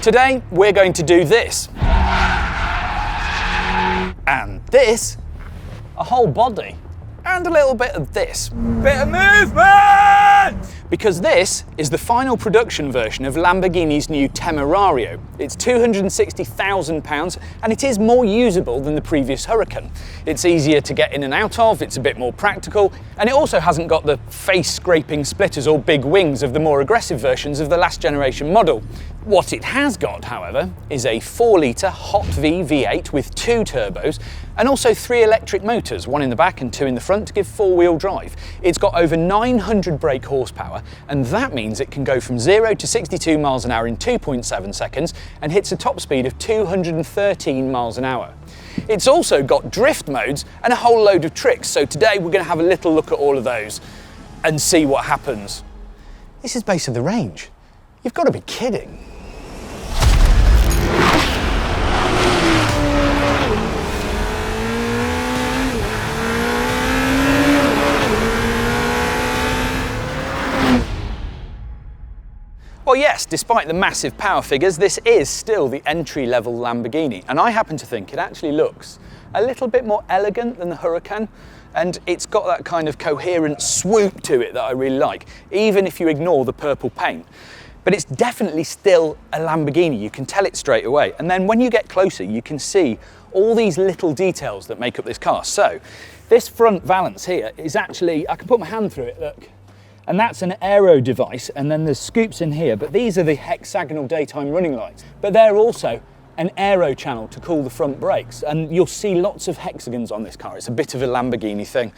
Today, we're going to do this. And this, a whole body. And a little bit of this. Bit of movement! Because this is the final production version of Lamborghini's new Temerario. It's £260,000 and it is more usable than the previous Huracan. It's easier to get in and out of, it's a bit more practical, and it also hasn't got the face-scraping splitters or big wings of the more aggressive versions of the last generation model. What it has got, however, is a 4-litre hot V V8 with 2 turbos and also 3 electric motors, 1 in the back and 2 in the front to give 4-wheel drive. It's got over 900 brake horsepower, and that means it can go from 0 to 62 miles an hour in 2.7 seconds and hits a top speed of 213 miles an hour. It's also got drift modes and a whole load of tricks, so today we're going to have a little look at all of those and see what happens. This is base of the range. You've got to be kidding. Well, yes, despite the massive power figures, this is still the entry-level Lamborghini, and I happen to think it actually looks a little bit more elegant than the Huracan, and it's got that kind of coherent swoop to it that I really like, even if you ignore the purple paint. But it's definitely still a Lamborghini, you can tell it straight away, and then when you get closer you can see all these little details that make up this car. So, this front valance here is actually, I can put my hand through it, look. And that's an aero device, and then there's scoops in here, but these are the hexagonal daytime running lights. But they're also an aero channel to cool the front brakes, and you'll see lots of hexagons on this car. It's a bit of a Lamborghini thing.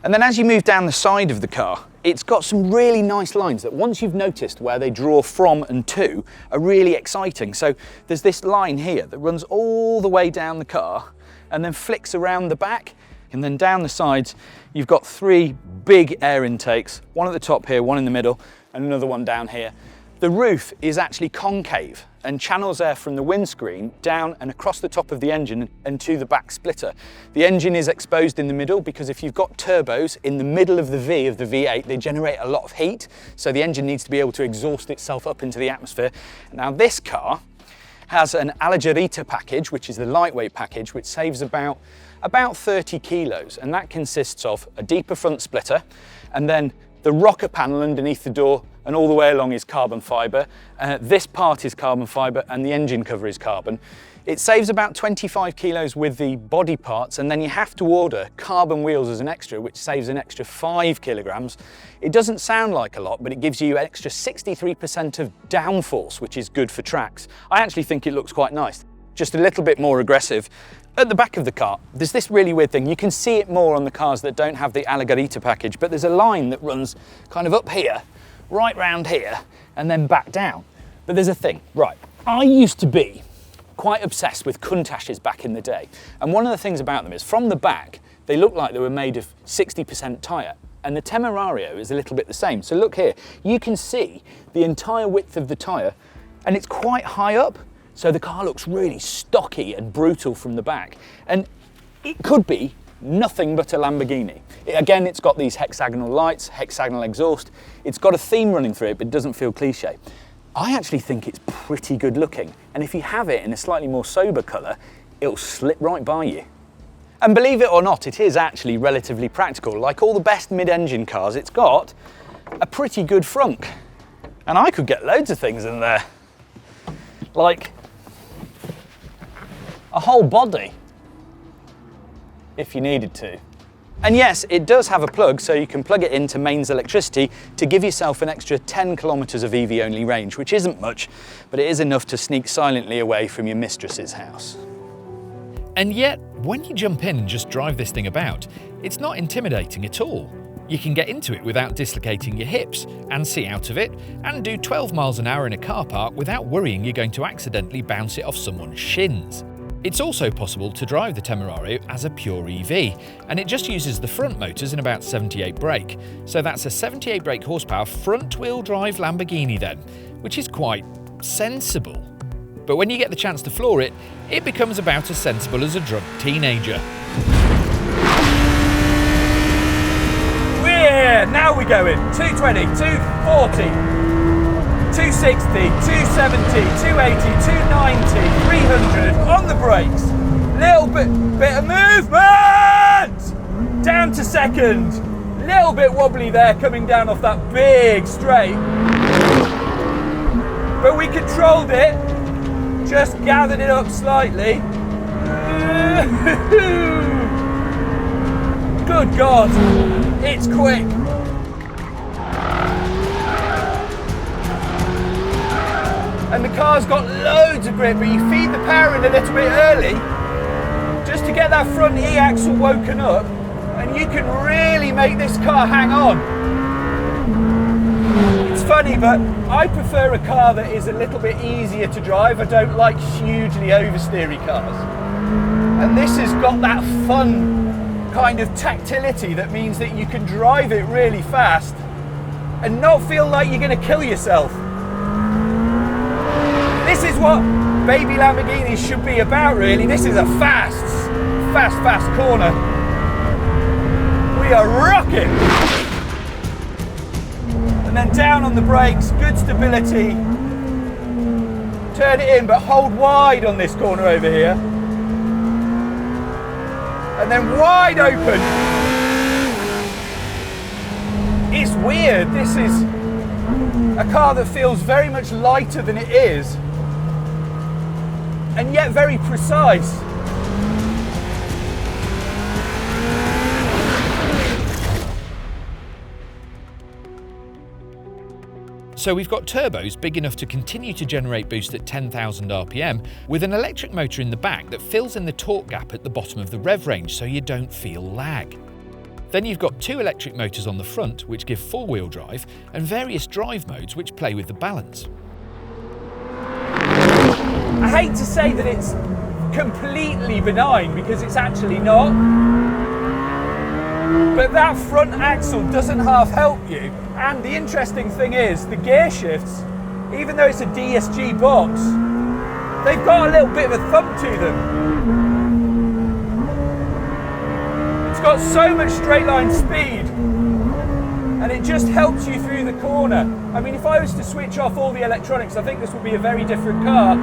And then as you move down the side of the car, it's got some really nice lines that once you've noticed where they draw from and to are really exciting. So there's this line here that runs all the way down the car and then flicks around the back. And then down the sides, you've got 3 big air intakes, one at the top here, one in the middle, and another one down here. The roof is actually concave and channels air from the windscreen down and across the top of the engine and to the back splitter. The engine is exposed in the middle because if you've got turbos in the middle of the V of the V8, they generate a lot of heat, so the engine needs to be able to exhaust itself up into the atmosphere. Now this car has an aspirated package, which is the lightweight package, which saves about 30 kilos, and that consists of a deeper front splitter and then the rocker panel underneath the door, and all the way along is carbon fibre. This part is carbon fibre and the engine cover is carbon. It saves about 25 kilos with the body parts, and then you have to order carbon wheels as an extra, which saves an extra 5 kilograms. It doesn't sound like a lot, but it gives you an extra 63% of downforce, which is good for tracks. I actually think it looks quite nice, just a little bit more aggressive. At the back of the car, there's this really weird thing. You can see it more on the cars that don't have the aspirated package, but there's a line that runs kind of up here, right round here, and then back down. But there's a thing, right, I used to be quite obsessed with Countachs back in the day. And one of the things about them is from the back, they look like they were made of 60% tyre. And the Temerario is a little bit the same. So look here, you can see the entire width of the tyre, and it's quite high up. So the car looks really stocky and brutal from the back. And it could be nothing but a Lamborghini. Again, it's got these hexagonal lights, hexagonal exhaust. It's got a theme running through it, but it doesn't feel cliche. I actually think it's pretty good looking. And if you have it in a slightly more sober colour, it'll slip right by you. And believe it or not, it is actually relatively practical. Like all the best mid-engine cars, it's got a pretty good frunk. And I could get loads of things in there. Like a whole body, if you needed to. And yes, it does have a plug, so you can plug it into mains electricity to give yourself an extra 10 kilometres of EV-only range, which isn't much, but it is enough to sneak silently away from your mistress's house. And yet, when you jump in and just drive this thing about, it's not intimidating at all. You can get into it without dislocating your hips and see out of it, and do 12 miles an hour in a car park without worrying you're going to accidentally bounce it off someone's shins. It's also possible to drive the Temerario as a pure EV, and it just uses the front motors and about 78 brake. So that's a 78 brake horsepower front-wheel drive Lamborghini then, which is quite sensible. But when you get the chance to floor it, it becomes about as sensible as a drunk teenager. Yeah, now we're going. 220, 240. 260, 270, 280, 290, 300 on the brakes. Little bit of movement! Down to second. Little bit wobbly there coming down off that big straight. But we controlled it. Just gathered it up slightly. Good God, it's quick. And the car's got loads of grip, but you feed the power in a little bit early just to get that front E-axle woken up, and you can really make this car hang on. It's funny, but I prefer a car that is a little bit easier to drive. I don't like hugely oversteery cars. And this has got that fun kind of tactility that means that you can drive it really fast and not feel like you're going to kill yourself. This is what baby Lamborghinis should be about, really. This is a fast corner. We are rocking. And then down on the brakes, good stability. Turn it in, but hold wide on this corner over here. And then wide open. It's weird. This is a car that feels very much lighter than it is, and yet very precise. So we've got turbos big enough to continue to generate boost at 10,000 RPM with an electric motor in the back that fills in the torque gap at the bottom of the rev range so you don't feel lag. Then you've got two electric motors on the front which give four-wheel drive and various drive modes which play with the balance. I hate to say that it's completely benign because it's actually not. But that front axle doesn't half help you. And the interesting thing is, the gear shifts, even though it's a DSG box, they've got a little bit of a thump to them. It's got so much straight line speed, and it just helps you through the corner. I mean, if I was to switch off all the electronics, I think this would be a very different car.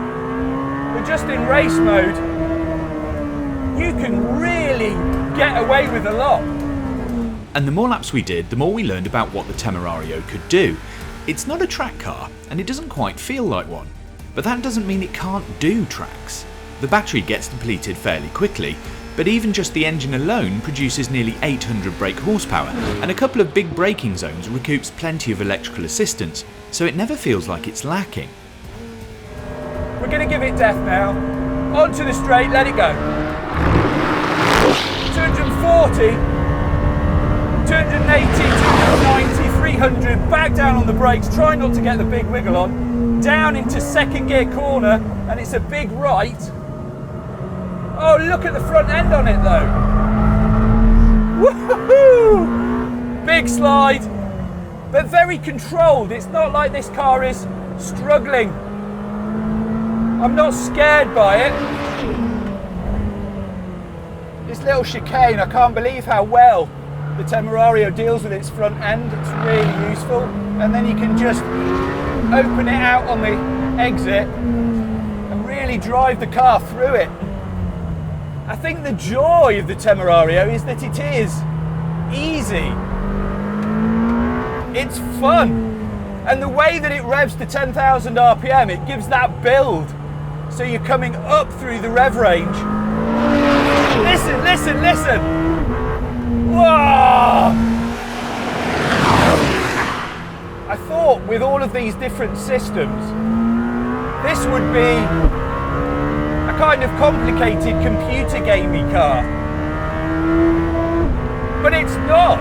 But just in race mode, you can really get away with a lot. And the more laps we did, the more we learned about what the Temerario could do. It's not a track car, and it doesn't quite feel like one. But that doesn't mean it can't do tracks. The battery gets depleted fairly quickly, but even just the engine alone produces nearly 800 brake horsepower, and a couple of big braking zones recoups plenty of electrical assistance, so it never feels like it's lacking. We're going to give it death now. Onto the straight, let it go. 240. 280, 290, 300, back down on the brakes, try not to get the big wiggle on, down into second gear corner, and it's a big right. Oh, look at the front end on it though. Woohoo! Big slide, but very controlled. It's not like this car is struggling. I'm not scared by it. This little chicane, I can't believe how well the Temerario deals with its front end. It's really useful. And then you can just open it out on the exit and really drive the car through it. I think the joy of the Temerario is that it is easy. It's fun. And the way that it revs to 10,000 RPM, it gives that build. So you're coming up through the rev range. Listen, listen, listen. Whoa! I thought with all of these different systems, this would be a kind of complicated computer gamey car. But it's not.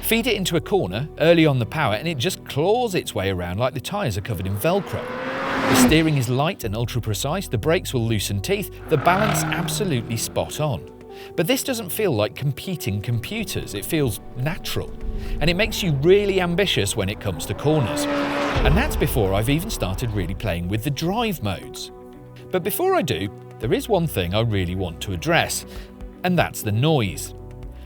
Feed it into a corner, early on the power, and it just claws its way around like the tyres are covered in Velcro. The steering is light and ultra precise, the brakes will loosen teeth, the balance absolutely spot on. But this doesn't feel like competing computers, it feels natural. And it makes you really ambitious when it comes to corners. And that's before I've even started really playing with the drive modes. But before I do, there is one thing I really want to address, and that's the noise.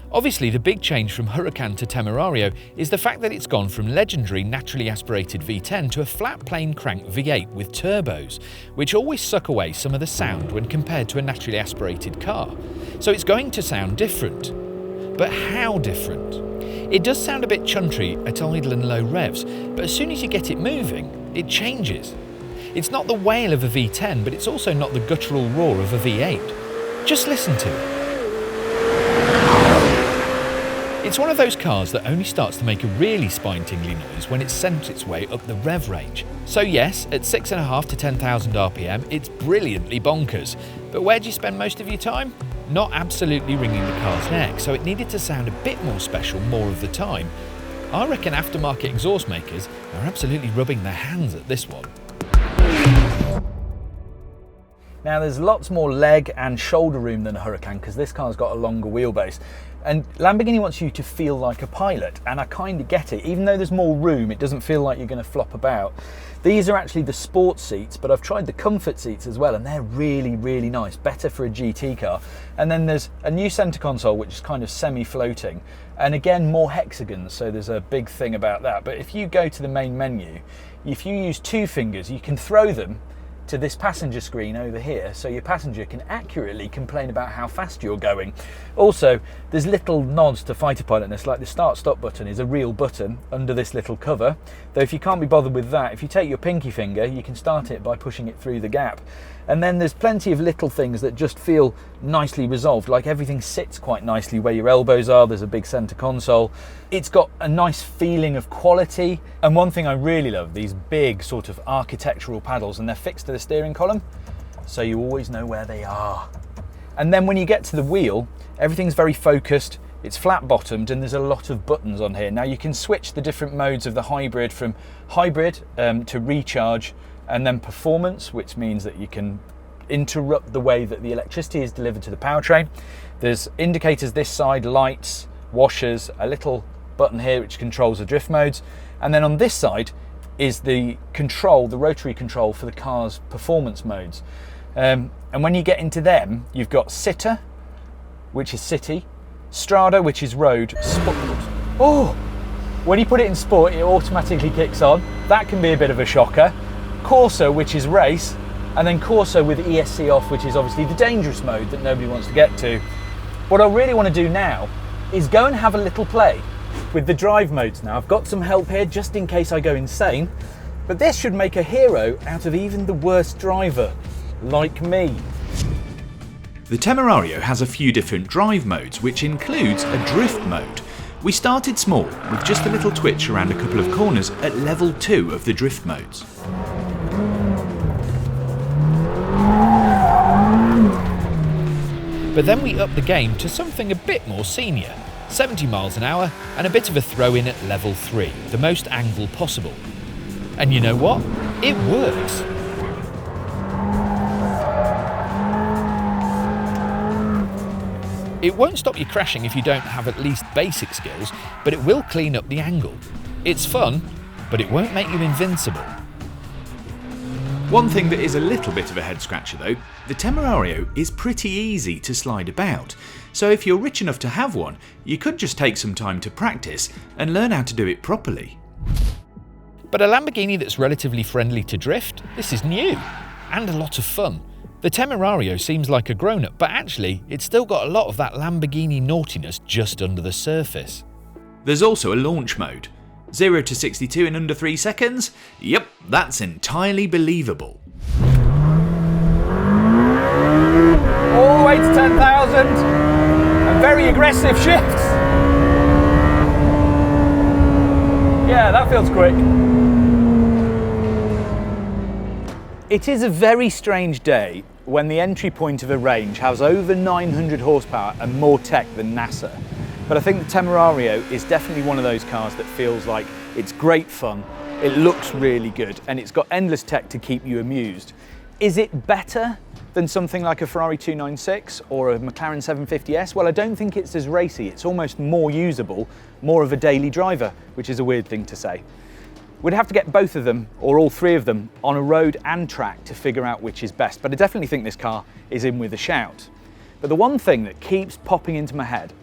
Obviously, the big change from Huracan to Temerario is the fact that it's gone from legendary naturally aspirated V10 to a flat plane crank V8 with turbos, which always suck away some of the sound when compared to a naturally aspirated car. So it's going to sound different. But how different? It does sound a bit chuntry at idle and low revs, but as soon as you get it moving, it changes. It's not the wail of a V10, but it's also not the guttural roar of a V8. Just listen to it. It's one of those cars that only starts to make a really spine-tingly noise when it's sent its way up the rev range. So yes, at 6.5 to 10,000 RPM, it's brilliantly bonkers. But where do you spend most of your time? Not absolutely wringing the car's neck, so it needed to sound a bit more special more of the time. I reckon aftermarket exhaust makers are absolutely rubbing their hands at this one. Now there's lots more leg and shoulder room than a Huracan because this car's got a longer wheelbase. And Lamborghini wants you to feel like a pilot, and I kind of get it. Even though there's more room, it doesn't feel like you're going to flop about. These are actually the sports seats, but I've tried the comfort seats as well, and they're really, really nice. Better for a GT car. And then there's a new center console, which is kind of semi-floating. And again, more hexagons, so there's a big thing about that. But if you go to the main menu, if you use 2 fingers, you can throw them to this passenger screen over here, so your passenger can accurately complain about how fast you're going. Also, there's little nods to fighter pilotness, like the start-stop button is a real button under this little cover, though if you can't be bothered with that, if you take your pinky finger, you can start it by pushing it through the gap. And then there's plenty of little things that just feel nicely resolved, like everything sits quite nicely where your elbows are. There's a big center console. It's got a nice feeling of quality. And one thing I really love, these big sort of architectural paddles, and they're fixed to the steering column, so you always know where they are. And then when you get to the wheel, everything's very focused. It's flat bottomed and there's a lot of buttons on here. Now you can switch the different modes of the hybrid from hybrid to recharge, and then performance, which means that you can interrupt the way that the electricity is delivered to the powertrain. There's indicators this side, lights, washers, a little button here which controls the drift modes, and then on this side is the control, the rotary control for the car's performance modes. And when you get into them, you've got Sitter, which is city, Strada, which is road, Sport. Oh, when you put it in sport, it automatically kicks on. That can be a bit of a shocker. Corsa, which is race, and then Corsa with ESC off, which is obviously the dangerous mode that nobody wants to get to. What I really want to do now is go and have a little play with the drive modes now. I've got some help here just in case I go insane, but this should make a hero out of even the worst driver, like me. The Temerario has a few different drive modes, which includes a drift mode. We started small, with just a little twitch around a couple of corners at level 2 of the drift modes. But then we upped the game to something a bit more senior, 70 miles an hour and a bit of a throw in at level 3, the most angle possible. And you know what? It works. It won't stop you crashing if you don't have at least basic skills, but it will clean up the angle. It's fun, but it won't make you invincible. One thing that is a little bit of a head scratcher though, the Temerario is pretty easy to slide about, so if you're rich enough to have one, you could just take some time to practice and learn how to do it properly. But a Lamborghini that's relatively friendly to drift, this is new, and a lot of fun. The Temerario seems like a grown-up, but actually it's still got a lot of that Lamborghini naughtiness just under the surface. There's also a launch mode. 0 to 62 in under 3 seconds? Yep, that's entirely believable. All the way to 10,000, and very aggressive shifts. Yeah, that feels quick. It is a very strange day when the entry point of a range has over 900 horsepower and more tech than NASA. But I think the Temerario is definitely one of those cars that feels like it's great fun, it looks really good, and it's got endless tech to keep you amused. Is it better than something like a Ferrari 296 or a McLaren 750S? Well, I don't think it's as racy. It's almost more usable, more of a daily driver, which is a weird thing to say. We'd have to get both of them, or all three of them, on a road and track to figure out which is best, but I definitely think this car is in with a shout. But the one thing that keeps popping into my head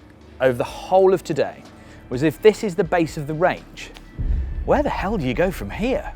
over the whole of today was if this is the base of the range, where the hell do you go from here?